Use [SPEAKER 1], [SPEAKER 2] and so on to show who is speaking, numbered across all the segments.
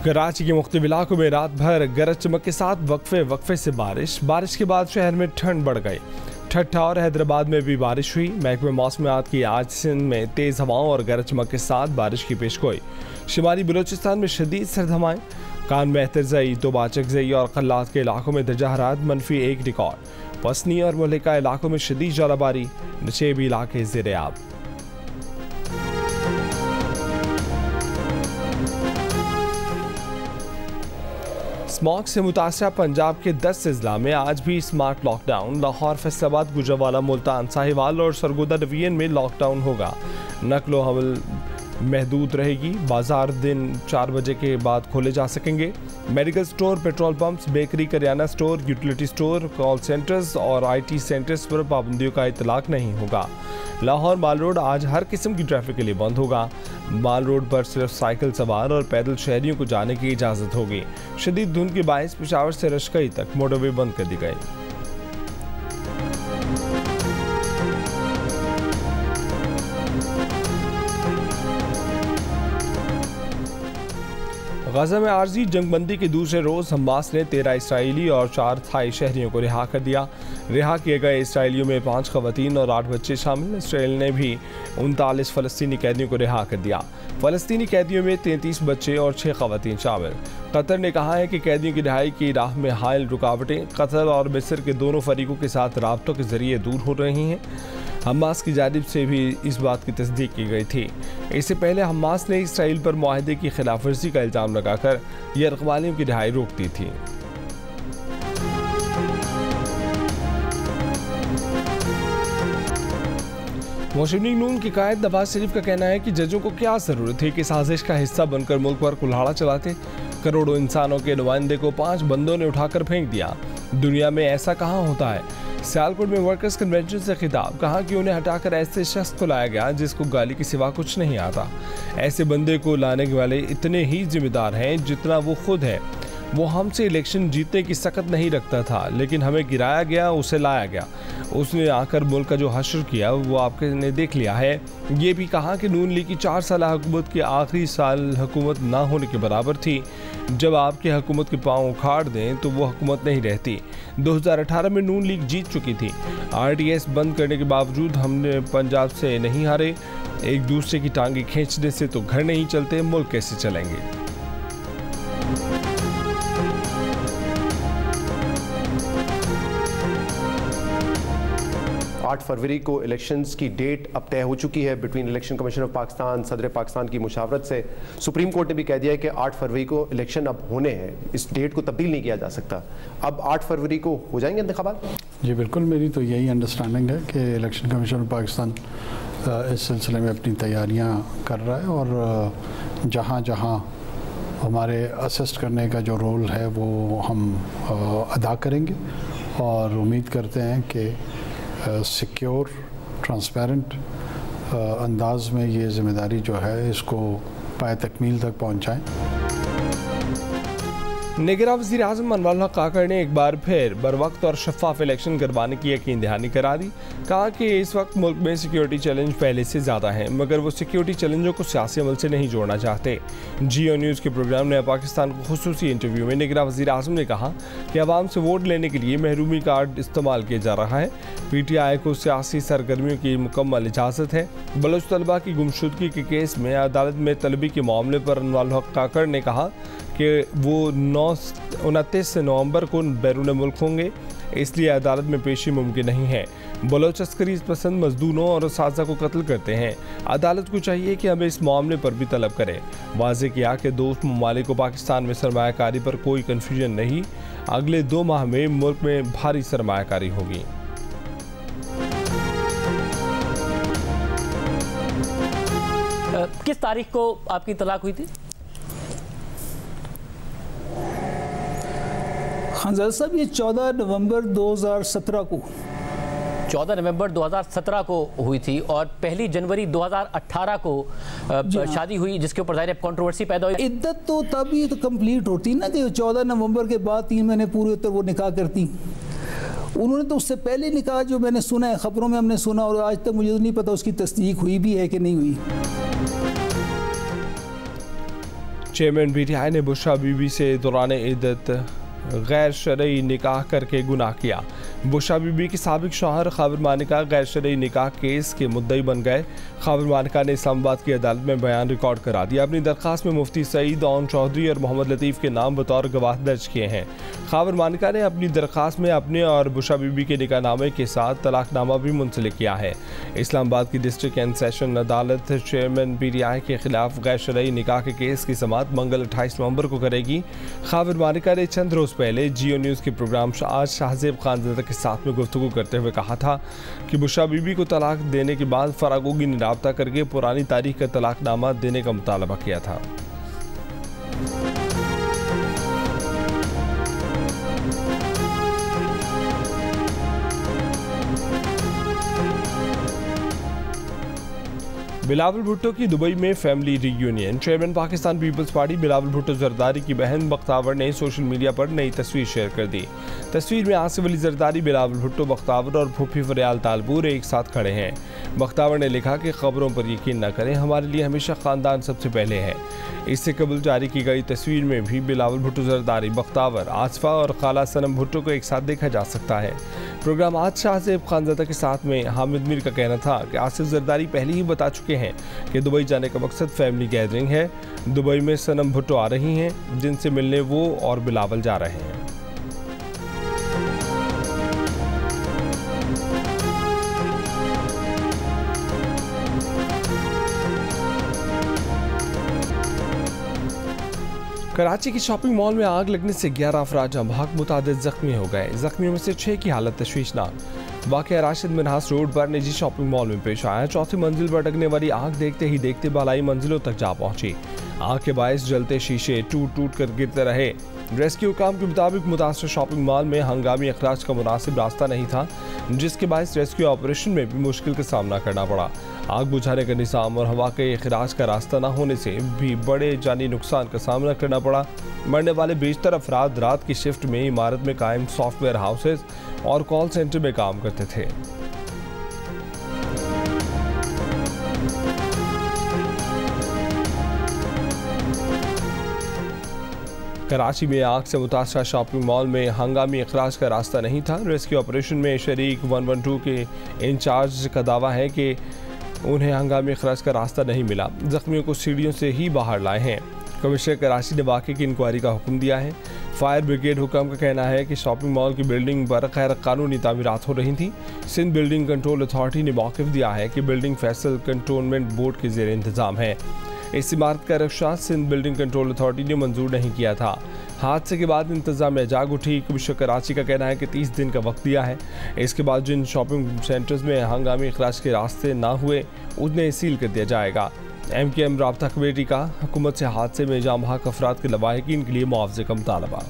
[SPEAKER 1] कराची के मुख्तलिफ इलाकों में रात भर गरज चमक के साथ वक्फे से बारिश के बाद शहर में ठंड बढ़ गई। ठट्ठा और हैदराबाद में भी बारिश हुई। महकमे मौसमियात की आज सिंध में तेज़ हवाओं और गरज चमक के साथ बारिश की पेशगोई। शुमाली बलूचिस्तान में शदीद सर्द हवाएं। कान में एहतरजई, तोबाचकजई और कल्लात के इलाकों में दर्जा हरारत -1 रिकॉर्ड। पसनी और मुल्लिका इलाकों में शदीद ज़ालाबारी, नशेबी इलाके ज़ेर आब। स्मॉग से मुतासरा पंजाब के 10 अजला में आज भी स्मार्ट लॉकडाउन। लाहौर, फैसलाबाद, गुजरावाला, मुल्तान, साहिवाल और सरगोदा डिवीजन में लॉकडाउन होगा। नकलो हमल महदूद रहेगी। बाजार दिन 4 बजे के बाद खोले जा सकेंगे। Medical store, petrol pumps, bakery, kirana store, utility store, call centres और IT सेंटर्स पर पाबंदियों का इतलाक नहीं होगा। लाहौर माल रोड आज हर किस्म की ट्रैफिक के लिए बंद होगा। माल रोड पर सिर्फ साइकिल सवार और पैदल शहरियों को जाने की इजाज़त होगी। शदीद धुंध के बायस पेशावर से रशकई तक मोटरवे बंद कर दी गई। गजा में आर्जी जंगबंदी के दूसरे रोज़ हमास ने 13 इसराइली और 4 थाई शहरियों को रिहा कर दिया। रिहा किए गए इसराइलियों में 5 खवातीन और 8 बच्चे शामिल। इसराइल ने भी 39 फ़लस्तीनी कैदियों को रिहा कर दिया। फ़लस्तीनी कैदियों में 33 बच्चे और 6 खवातीन शामिल। कतर ने कहा है कि कैदियों की रिहाई की राह में हायल रुकावटें कतर और मिस्र के दोनों फरीकों के साथ राब्तों के जरिए दूर हो रही हैं। हमास की जानिब से भी इस बात की तस्दीक की गई थी। इससे पहले हमास ने इसराइल पर मुआहदे की खिलाफ वर्जी का इल्ज़ाम लगाकर यरगमालियों की रिहाई रोक दी थी। मुस्लिम लीग नून के कायद नवाज शरीफ का कहना है कि जजों को क्या ज़रूरत है कि साजिश का हिस्सा बनकर मुल्क पर कुल्हाड़ा चलाते। करोड़ों इंसानों के नुमाइंदे को 5 बंदों ने उठाकर फेंक दिया। दुनिया में ऐसा कहाँ होता है। सियालकोट में वर्कर्स कन्वेंशन से खिताब, कहा कि उन्हें हटाकर ऐसे शख्स को लाया गया जिसको गाली के सिवा कुछ नहीं आता। ऐसे बंदे को लाने वाले इतने ही जिम्मेदार हैं जितना वो खुद है। वो हमसे इलेक्शन जीतने की सकत नहीं रखता था, लेकिन हमें गिराया गया, उसे लाया गया। उसने आकर मुल्क का जो हश्र किया वो आपने देख लिया है। ये भी कहा कि नून लीग की 4 साल हुकूमत के आखिरी साल हुकूमत ना होने के बराबर थी। जब आपकी हुकूमत के पांव उखाड़ दें तो वो हुकूमत नहीं रहती। 2018 में नून लीग जीत चुकी थी। RTS बंद करने के बावजूद हमने पंजाब से नहीं हारे। एक दूसरे की टांगे खींचने से तो घर नहीं चलते, मुल्क कैसे चलेंगे।
[SPEAKER 2] 8 फरवरी को इलेक्शंस की डेट अब तय हो चुकी है between election commission of Pakistan, सदर पाकिस्तान की मुशावरत से। सुप्रीम कोर्ट ने भी कह दिया है कि 8 फरवरी को इलेक्शन अब होने हैं, इस डेट को तब्दील नहीं किया जा सकता। अब 8 फरवरी को हो जाएंगे इंतखाबात? जी
[SPEAKER 3] बिल्कुल, मेरी तो यही अंडरस्टैंडिंग है कि इलेक्शन कमीशन ऑफ पाकिस्तान इस सिलसिले में अपनी तैयारियाँ कर रहा है और जहाँ जहाँ हमारे असिस्ट करने का जो रोल है वो हम अदा करेंगे और उम्मीद करते हैं कि सिक्योर, ट्रांसपेरेंट अंदाज में ये ज़िम्मेदारी जो है इसको पाए तकमील तक पहुँचाएँ।
[SPEAKER 1] निगरान वज़ीर आज़म अनवर हक काकड़ ने एक बार फिर बर वक्त और शफाफ इलेक्शन करवाने की यकीन दहानी करा दी। कहा कि इस वक्त मुल्क में सिक्योरिटी चैलेंज पहले से ज़्यादा हैं, मगर वो सिक्योरिटी चैलेंजों को सियासी अमल से नहीं जोड़ना चाहते। जियो न्यूज़ के प्रोग्राम ने पाकिस्तान को खुसूसी इंटरव्यू में निगरान वज़ीर आज़म ने कहा कि आवाम से वोट लेने के लिए महरूमी कार्ड इस्तेमाल किया जा रहा है। PTI को सियासी सरगर्मियों की मुकम्मल इजाज़त है। बलोच तलबा की गुमशुदगी के केस में अदालत में तलबी के मामले पर अनवर हक काकड़ ने कहा कि वो 29 नवंबर को बैरून मुल्क होंगे, इसलिए अदालत में पेशी मुमकिन नहीं है। बलोच अस्करी पसंद मजदूरों और साजा को कत्ल करते हैं। अदालत को चाहिए कि हमें इस मामले पर भी तलब करें। वाज़े किया कि दोस्त ममालिक को पाकिस्तान में सरमायाकारी पर कोई कन्फ्यूजन नहीं। अगले 2 माह में मुल्क में भारी सरमायाकारी होगी।
[SPEAKER 4] किस तारीख को आपकी तलाक हुई थी?
[SPEAKER 5] खानजादा साहब, ये 14 नवंबर 2017 को
[SPEAKER 4] 14 नवंबर 2017 को हुई थी और 1 जनवरी 2018 को शादी हुई, जिसके ऊपर ज़ाहिर कंट्रोवर्सी पैदा हुई।
[SPEAKER 5] इद्दत तो तब ही तो कंप्लीट होती ना कि 14 नवंबर के बाद 3 महीने पूरे होते वो निकाह करती। उन्होंने तो उससे पहले निकाह, जो मैंने सुना है, खबरों में हमने सुना और आज तक मुझे तो नहीं पता उसकी तस्दीक हुई भी है कि नहीं हुई।
[SPEAKER 1] चेयरमैन पीटीआई ने बुशरा बीबी से दौरान इद्दत गैर शरई निकाह करके गुनाह किया। बुशरा बीबी के साबिक शौहर खाबिर मानिका गैर शरई निकाह केस के मुद्दई बन गए। खाबिर मानिका ने इस्लामाबाद की अदालत में बयान रिकॉर्ड करा दिया। अपनी दरखास्त में मुफ्ती सईद ओन चौधरी और मोहम्मद लतीफ़ के नाम बतौर गवाह दर्ज किए हैं। खाबिर मानिका ने अपनी दरखास्त में अपने और बुशरा बीबी के निकाहनामे के साथ तलाकनामा भी मुंसलिक किया है। इस्लामाबाद की डिस्ट्रिक्ट एंड सेशन अदालत चेयरमैन पीटीआई के खिलाफ गैर शरई निकाह के केस की समाअत मंगल 28 नवंबर को करेगी। खाबिर मानिका ने चंद रोज़ पहले जियो न्यूज़ के प्रोग्राम आज शाहजेब खानज़ादा के साथ में गुफ्तगू करते हुए कहा था कि बुशरा बीबी को तलाक देने के बाद फरागोगी ने राब्ता करके पुरानी तारीख का तलाकनामा देने का मुतालबा किया था। बिलावल भुट्टो की दुबई में family reunion. Chairman Pakistan Peoples Party Bilawal Bhutto Zardari की बहन बख्तावर ने सोशल मीडिया पर नई तस्वीर शेयर कर दी। तस्वीर में आसिफ अली जरदारी, बिलावल भुट्टो, बख्तावर और फूफी फरियाल तालपुर एक साथ खड़े हैं। बख्तावर ने लिखा कि खबरों पर यकीन न करें, हमारे लिए हमेशा ख़ानदान सबसे पहले है। इससे कबल जारी की गई तस्वीर में भी बिलावल भुट्टो जरदारी, बख्तावर, आसफा और खाला सनम भुट्टो को एक साथ देखा जा सकता है। प्रोग्राम आज शाहजेब खानज़ादा के साथ में हामिद मीर का कहना था कि आसिफ जरदारी पहले ही बता चुके हैं कि दुबई जाने का मकसद फैमिली गैदरिंग है। दुबई में सनम भुट्टो आ रही हैं, जिनसे मिलने वो और बिलावल जा रहे हैं। कराची की शॉपिंग मॉल में आग लगने से 11 अफराद जहाँ भाग मुतादिद जख्मी हो गए। जख्मियों में से 6 की हालत तशवीशनाक। वाक़या राशिद मिनहास रोड पर निजी शॉपिंग मॉल में पेश आया। चौथी मंजिल पर लगने वाली आग देखते ही देखते बालाई मंजिलों तक जा पहुंची। आग के बायस जलते शीशे टूट टूट कर गिरते रहे। रेस्क्यू काम के मुताबिक मुतासर शॉपिंग मॉल में हंगामी अखराज का मुनासिब रास्ता नहीं था, जिसके बायस रेस्क्यू ऑपरेशन में भी मुश्किल का सामना करना पड़ा। आग बुझाने का निज़ाम और हवा के अखराज का रास्ता न होने से भी बड़े जानी नुकसान का सामना करना पड़ा। मरने वाले बेशतर अफराद रात की शिफ्ट में इमारत में कायम सॉफ्टवेयर हाउसेज और कॉल सेंटर में काम करते थे। कराची में आग से मुतासरा शॉपिंग मॉल में हंगामी अखराज का रास्ता नहीं था। रेस्क्यू ऑपरेशन में शरीक 112 के इंचार्ज का दावा है कि उन्हें हंगामी अखराज का रास्ता नहीं मिला। जख्मियों को सीढ़ियों से ही बाहर लाए हैं। कमिश्नर कराची ने वाक़े की इंक्वायरी का हुक्म दिया है। फायर ब्रिगेड हुक्म का कहना है कि शॉपिंग मॉल की बिल्डिंग पर गैर कानूनी तामीरात हो रही थी। सिंध बिल्डिंग कंट्रोल अथॉरिटी ने मौक़िफ़ दिया है कि बिल्डिंग फैसल कंटोनमेंट बोर्ड के ज़ेर इंतज़ाम है। इस इमारत का रक्षा सिंध बिल्डिंग कंट्रोल अथॉरिटी ने मंजूर नहीं किया था। हादसे के बाद इंतजामिया जाग उठी। कमिश्नर कराची का कहना है कि 30 दिन का वक्त दिया है। इसके बाद जिन शॉपिंग सेंटर्स में हंगामी अखराज के रास्ते ना हुए उन्हें सील कर दिया जाएगा। MKM राब्ता कमेटी का हुकूमत से हादसे में जाम भाग अफराद के लवाहिकीन के लिए मुआवजे का मुतालबा।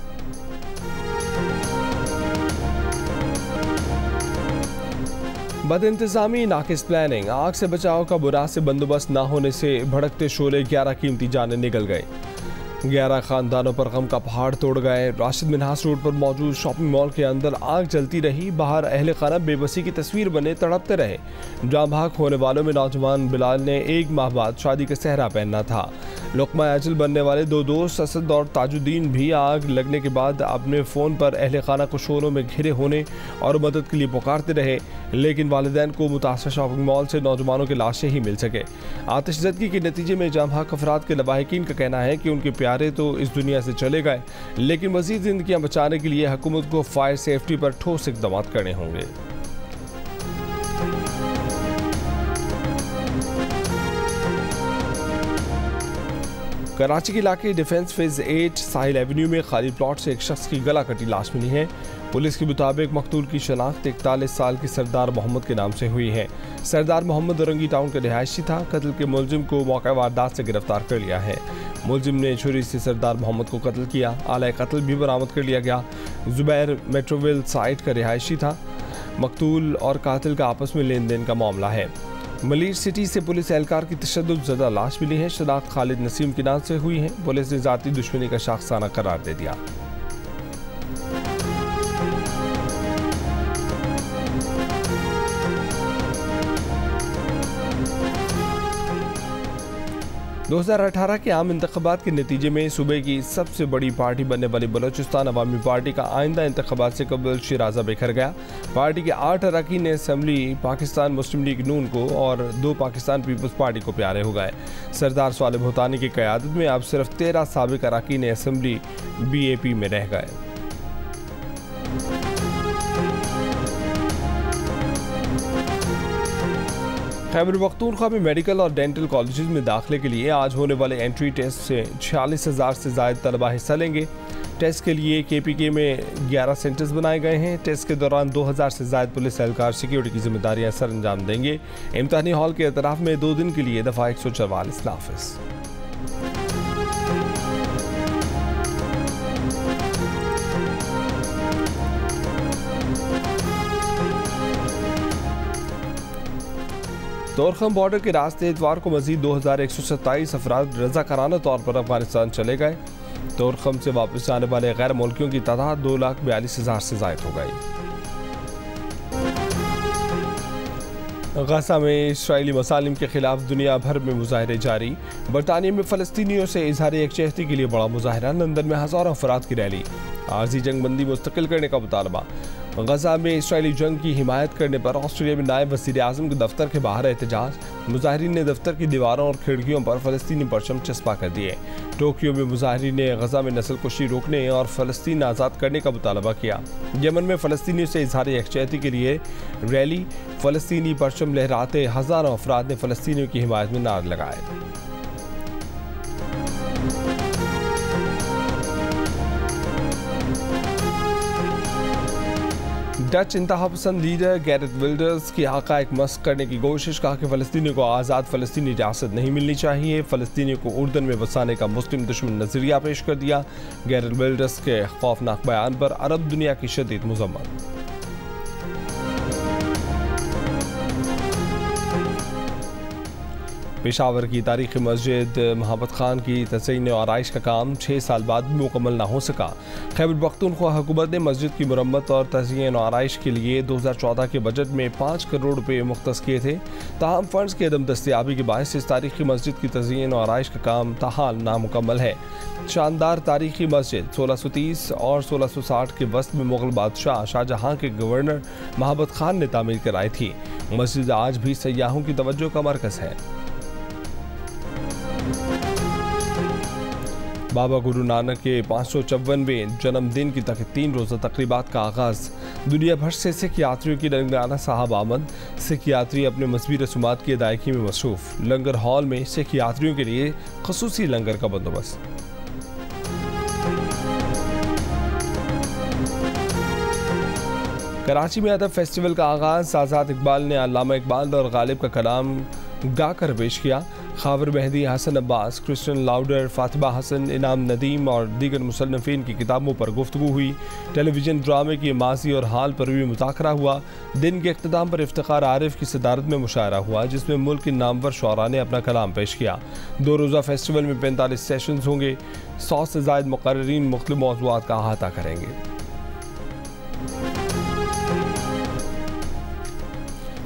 [SPEAKER 1] बदइंतजामी, नाकिस प्लानिंग, आग से बचाव का बुरा से बंदोबस्त न होने से भड़कते शोले 11 कीमती जानें निकल गए। 11 खानदानों पर गम का पहाड़ तोड़ गए। राशिद मिनहास रोड पर मौजूद शॉपिंग मॉल के अंदर आग जलती रही। बाहर अहले खाना बेबसी की तस्वीर बने तड़पते रहे। जाम भाग होने वालों में नौजवान बिलाल ने 1 माह बाद शादी का सेहरा पहनना था। लुकमा अजल बनने वाले 2 दोस्त असद और ताजुद्दीन भी आग लगने के बाद अपने फ़ोन पर अहले खाना को शोरों में घिरे होने और मदद के लिए पुकारते रहे, लेकिन वालिदैन को मुतासर शॉपिंग मॉल से नौजवानों की लाशें ही मिल सके। आतिशज़दगी के नतीजे में जाम भाग अफराद के लवाहिकीन का कहना है कि उनके प्यारे तो इस दुनिया से चले गए, लेकिन मज़ीद ज़िंदगियाँ बचाने के लिए हुकूमत को फायर सेफ्टी पर ठोस इक़दाम करने होंगे। कराची के इलाके डिफेंस फेज 8 साहिल एवेन्यू में खाली प्लॉट से एक शख्स की गला कटी लाश मिली है। पुलिस के मुताबिक मकतूल की शनाख्त 41 साल के सरदार मोहम्मद के नाम से हुई है। सरदार मोहम्मद औरंगी टाउन का रिहायशी था। कत्ल के मुलजिम को मौका वारदात से गिरफ्तार कर लिया है। मुलजिम ने छुरी से सरदार मोहम्मद को कत्ल किया। आला कत्ल भी बरामद कर लिया गया। जुबैर मेट्रोविल साइट का रिहायशी था। मकतूल और कातिल का आपस में लेन देन का मामला है। मलीर सिटी से पुलिस एहलकार की तशद्दुद ज़दा लाश मिली है। शनाख्त खालिद नसीम के नाम से हुई है। पुलिस ने ज़ाती दुश्मनी का शाखसाना करार दे दिया। 2018 के आम इंतखाबात के नतीजे में सूबे की सबसे बड़ी पार्टी बनने वाली बलोचिस्तान अवामी पार्टी का आइंदा इंतखाबात से कबल शिराजा बिखर गया। पार्टी के 8 अरकान असम्बली पाकिस्तान मुस्लिम लीग नून को और 2 पाकिस्तान पीपल्स पार्टी को प्यारे हो गए। सरदार सालिह भूतानी की क़यादत में अब सिर्फ 13 साबिक अरकान असम्बली BAP में रह गए। खैबर पख्तूनख्वा में मेडिकल और डेंटल कॉलेजेस में दाखिले के लिए आज होने वाले एंट्री टेस्ट से 46,000 से ज़ायद तलबा हिस्सा लेंगे। टेस्ट के लिए KPK में 11 सेंटर्स बनाए गए हैं। टेस्ट के दौरान 2000 से ज़ायद पुलिस एहलकार सिक्योरिटी की जिम्मेदारियां सर अंजाम देंगे। इम्तिहानी हॉल के एतराफ़ में 2 दिन के लिए दफ़ा 144 नाफिज। तोरखम बॉर्डर के रास्ते इतवार को मजीद 2127 अफराद रज़ाकाराना तौर पर अफगानिस्तान चले गए। तोरखम से वापस जाने वाले गैर मुल्कियों की तादाद 2,42,000 से ज़ायद हो गई। गज़ा में इस्राएली मसालिम के खिलाफ दुनिया भर में मुजाहरे जारी। बरतानिया में फ़लस्तीनियों से इजहार यकजहती के लिए बड़ा मुजाहरा। लंदन में हज़ारों अफराद की रैली। आर्जी जंग बंदी मुस्तकिल करने का मुतालबा। गज़ा में इस्राएली जंग की हिमायत करने पर ऑस्ट्रेलिया में नायब वज़ीर आज़म के दफ्तर के बाहर एहतजाज। मुजाहिरीन ने दफ्तर की दीवारों और खिड़कियों पर फ़लस्तीनी परचम चस्पा कर दिए। टोक्यो में मुजाहिरीन ने गज़ा में नस्लकुशी रोकने और फ़लस्तीन आज़ाद करने का मुतालबा किया। यमन में फ़लस्तीनियों से इजहार यकजहती के लिए रैली। फ़लस्तीनी परचम लहराते हज़ारों अफराद ने फ़लस्तीनियों की हिमायत में नारे लगाए। डच इंतहा पसंद लीडर गैरेथ विल्डर्स की हक़ाइक़ मस्क करने की कोशिश। कहा कि फ़लस्तीनियों को आज़ाद फ़लस्तीनी रियासत नहीं मिलनी चाहिए। फ़लस्तीनियों को उर्दन में बसाने का मुस्लिम दुश्मन नज़रिया पेश कर दिया। गैरेथ विल्डर्स के खौफनाक बयान पर अरब दुनिया की शदीद मज़म्मत। पेशावर की तारीखी मस्जिद मोहम्मद खान की तज़यीन और आराइश का काम 6 साल बाद भी मुकम्मल ना हो सका। खैबर पख्तूनख्वा हुकूमत ने मस्जिद की मुरम्मत और तज़यीन और आराइश के लिए 2014 के बजट में 5 करोड़ रुपये मुख्तस किए थे। ताहम फ़ंड्स की अदम दस्तियाबी के बायस इस तारीखी मस्जिद की तज़यीन और आराइश का काम ताहाल नामुकम्मल है। शानदार तारीखी मस्जिद 1630 और 1660 के वस्त में मुग़ल बादशाह शाहजहाँ के गवर्नर मोहम्मद खान ने तामीर कराई थी। मस्जिद आज भी सयाहों की तवज्जो का मरकज़ है। बाबा गुरु नानक के 554वें जन्मदिन की 3 रोज़ा तकरीबात का आगाज़। दुनिया भर से सिख यात्रियों की तेलंगाना साहब आमद। सिख यात्री अपने मजहबी रसूमात की अदायगी में मसरूफ़। लंगर हॉल में सिख यात्रियों के लिए ख़ुसूसी लंगर का बंदोबस्त। कराची में अदब फेस्टिवल का आगाज़। आज़ाद इकबाल ने अल्लामा इकबाल और गालिब का कलाम गाकर पेश किया। खावर मेहदी, हसन अब्बास, क्रिस्टियन लाउडर, फातिमा हसन, इनाम नदीम और दीगर मुसन्निफ़ीन की किताबों पर गुफ्तगू हुई। टेलीविज़न ड्रामे की माजी और हाल पर भी मुज़ाकरा हुआ। दिन के इख्तिताम पर इफ्तिखार आरिफ की सदारत में मुशायरा हुआ, जिसमें मुल्क के नामवर शुअरा ने अपना कलाम पेश किया। 2 रोज़ा फेस्टिवल में 45 सेशंस होंगे। 100 से ज़ायद मुक़र्रिरीन मुख्तलिफ मौज़ूआत का अहाता करेंगे।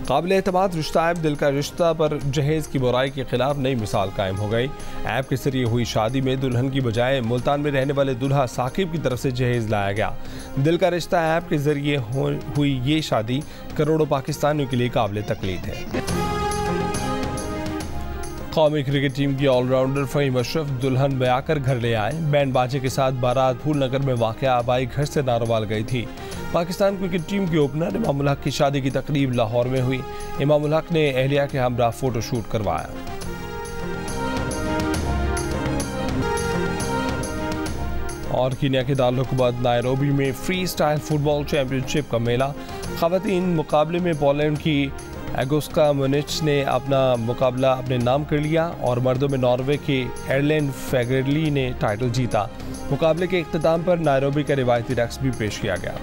[SPEAKER 1] काबिल एतमाद रिश्ता ऐप दिल का रिश्ता पर जहेज़ की बुराई के खिलाफ नई मिसाल कायम हो गई। ऐप के जरिए हुई शादी में दुल्हन की बजाय मुल्तान में रहने वाले दुल्हा साकिब की तरफ से जहेज़ लाया गया। दिल का रिश्ता ऐप के जरिए हुई ये शादी करोड़ों पाकिस्तानियों के लिए काबिल तकलीद है। कौमी क्रिकेट टीम की ऑलराउंडर फ़हीम अशरफ दुल्हन बयाकर घर ले आए। बैंड बाजे के साथ बारात फूलनगर में वाक़ आबाई घर से नारोवाल गई थी। पाकिस्तान क्रिकेट टीम के ओपनर इमाम उल हक की शादी की तकरीब लाहौर में हुई। इमाम उल हक ने अहलिया के हमरा फोटो शूट करवाया। और कीनिया के दारुल-हुकूमत नायरोबी में फ्री स्टाइल फुटबॉल चैंपियनशिप का मेला। ख़वातीन मुकाबले में पोलैंड की एगोस्का मुनिच ने अपना मुकाबला अपने नाम कर लिया और मर्दों में नॉर्वे के एरलैंड फेगरली ने टाइटल जीता। मुकाबले के इख्तिताम पर नायरोबी का रिवायती रक्स भी पेश किया गया।